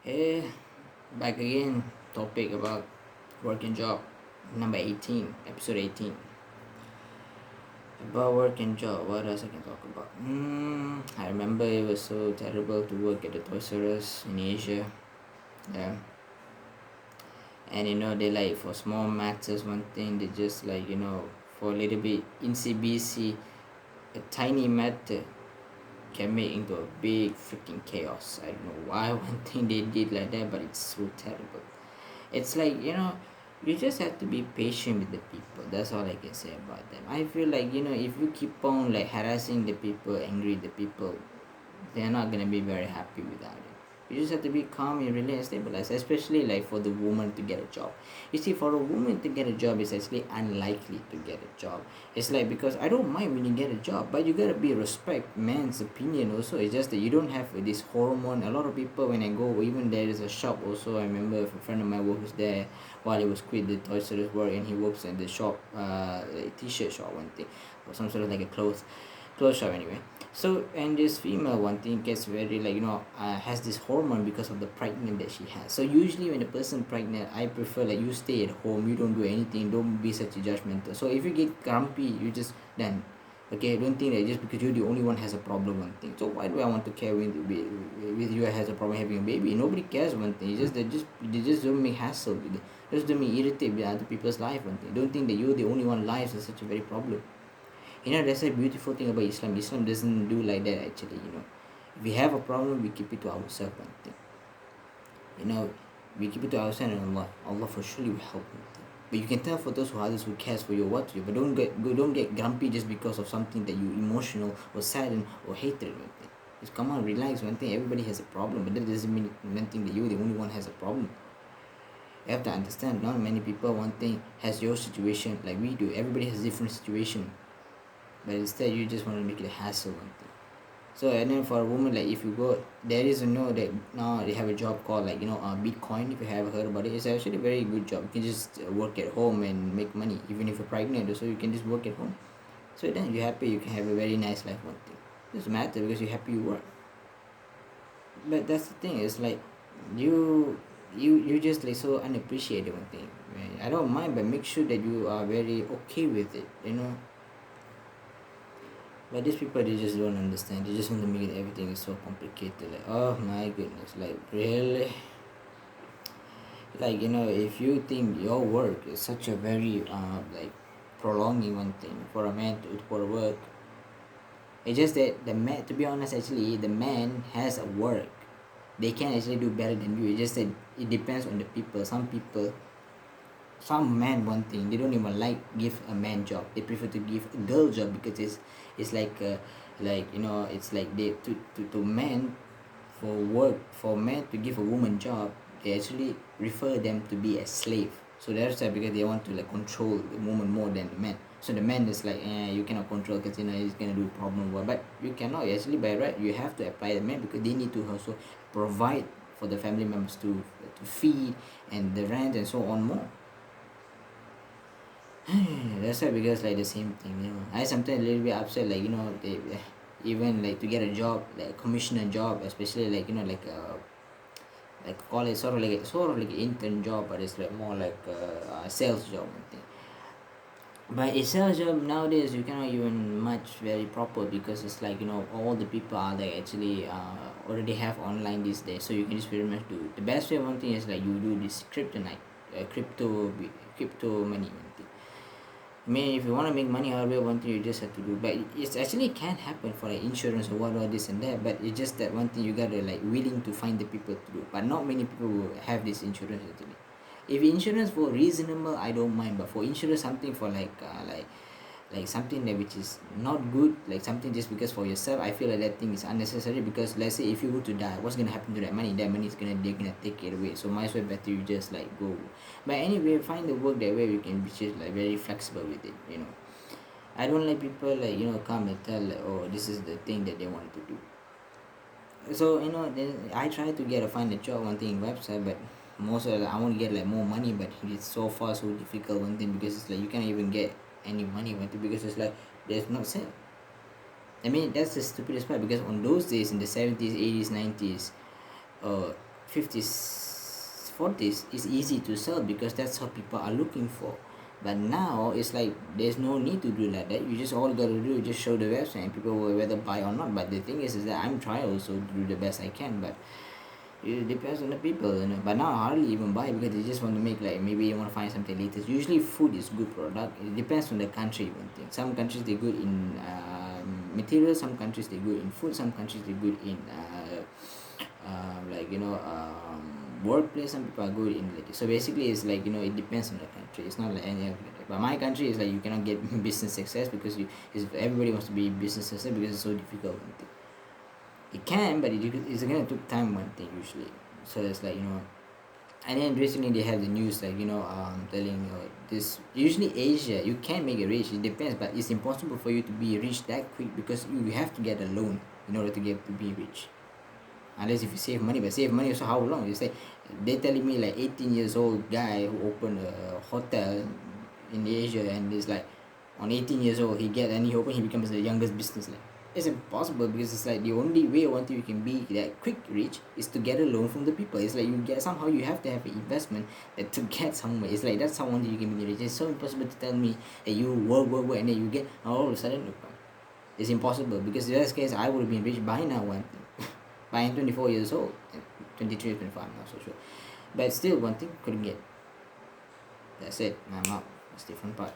Hey, back again. Topic about working job number 18, episode 18. About working job, what else I can talk about? I remember it was so terrible to work at the Toys R Us in Asia. Yeah. And they like for small matters, one thing, they just like, for a little bit in CBC, a tiny matter can make into a big freaking chaos. I don't know why one thing they did like that, but it's so terrible. It's like you just have to be patient with the people. That's all I can say about them. I feel like if you keep on like harassing the people, angry the people, they're not gonna be very happy without it. You just have to be calm and really stabilized, especially like for the woman to get a job. You see, for a woman to get a job, it's actually unlikely to get a job. It's like, because I don't mind when you get a job, but you gotta be respect man's opinion also. It's just that you don't have this hormone. A lot of people, when I go, even there is a shop also. I remember a friend of mine works there while he was quit the Toys R Us work, and he works at the shop, a t-shirt shop, one thing, or some sort of like a clothes shop anyway. So, and this female, one thing, gets very like has this hormone because of the pregnant that she has. So usually when a person pregnant, I prefer like you stay at home, you don't do anything, don't be such a judgmental. So if you get grumpy, you just done. Okay, don't think that just because you're the only one has a problem, one thing. So why do I want to care with you has a problem having a baby? Nobody cares, one thing. It's just that they just don't make hassle with it. Just don't make irritate with other people's life, one thing. Don't think that you're the only one lives is such a very problem. That's a beautiful thing about Islam doesn't do like that actually. If we have a problem, we keep it to ourselves, one thing. We keep it to ourselves, and Allah for surely will help, one thing. But you can tell for those who others who cares for you what to you, but don't get grumpy just because of something that you emotional or saddened or hatred, one thing. Just come on, relax, one thing. Everybody has a problem, but that doesn't mean one thing that you're the only one has a problem. You have to understand, not many people, one thing, has your situation like we do. Everybody has different situation, but instead you just want to make it a hassle, one thing. So, and then for a woman, like if you go, there is that now they have a job called like Bitcoin. If you have heard about it, it's actually a very good job. You can just work at home and make money, even if you're pregnant. So you can just work at home. So then you're happy, you can have a very nice life, one thing. It doesn't matter because you're happy you work. But that's the thing. It's like you just like so unappreciated, one thing. I don't mind, but make sure that you are very okay with it. But these people, they just don't understand. They just want to make it everything is so complicated. Like, oh my goodness, like really? Like, if you think your work is such a very like prolonging, one thing, for a man to for work, it's just that the man, to be honest, actually the man has a work. They can actually do better than you. It's just that it depends on the people. Some men, one thing, they don't even like give a man job. They prefer to give a girl job because it's like it's like they to men, for men to give a woman job, they actually refer them to be a slave. So that's why, because they want to like control the woman more than the man. So the man is like, you cannot control because he's gonna do problem work. But you cannot actually, by right you have to apply the man, because they need to also provide for the family members to feed and the rent and so on more. That's why, because like the same thing. I sometimes a little bit upset, like they even like to get a job, like a commissioner job, especially like like call it sort of like an intern job, but it's like more like a sales job, I think. But a sales job nowadays, you cannot even much very proper, because it's like all the people are like actually already have online these days, so you can just very much do the best way. One thing is like you do this kryptonite, crypto money, one thing. I mean, if you want to make money out of it, one thing you just have to do. But it's actually can happen for like insurance or what, all this and that. But it's just that one thing you gotta like willing to find the people to do. But not many people will have this insurance actually. If insurance for reasonable, I don't mind. But for insurance, something for like something that which is not good, like something just because for yourself, I feel like that thing is unnecessary. Because let's say if you were to die, what's gonna happen to that money? That money is they're gonna take it away. So might as well better you just like go. But anyway, find the work that way we can be just like very flexible with it. I don't like people like come and tell like, oh, this is the thing that they want to do. So then I try to find a job, one thing in website, but most of I want to get like more money, but it's so far so difficult, one thing, because it's like you can't even get any money, one thing, because it's like there's no sale. I mean, that's the stupidest part, because on those days in the 70s, 80s, 90s, 50s, 40s is easy to sell because that's what people are looking for. But now it's like there's no need to do like that. You just all gotta do is just show the website and people will whether buy or not. But the thing is that I'm trying also to do the best I can, but it depends on the people, you know. But now I hardly even buy because they just want to make like maybe you want to find something latest. Usually food is good product. It depends on the country. One thing. Some countries they good in materials. Some countries they good in food. Some countries they good in like workplace. Some people are good in like, so basically it's like it depends on the country. It's not like any other country. But my country is like you cannot get business success because everybody wants to be business success because it's so difficult. One thing. It can, but it's gonna take time. One thing usually. So it's like and then recently they have the news like telling this usually Asia you can make it rich. It depends, but it's impossible for you to be rich that quick because you have to get a loan in order to be rich. Unless if you save money, but save money also how long? You say they telling me like 18 years old guy who opened a hotel in Asia and it's like on 18 years old he becomes the youngest business. Like it's impossible because it's like the only way one thing you can be that quick rich is to get a loan from the people. It's like you get somehow you have to have an investment that to get somewhere. It's like that's how one thing you can be rich. It's so impossible to tell me that you work and then you get all of a sudden it's impossible because in that case I would have been rich by now. One thing. By 24 years old, 23 or 25, I'm not so sure. But still, one thing couldn't get. That's it. I'm out. That's different part.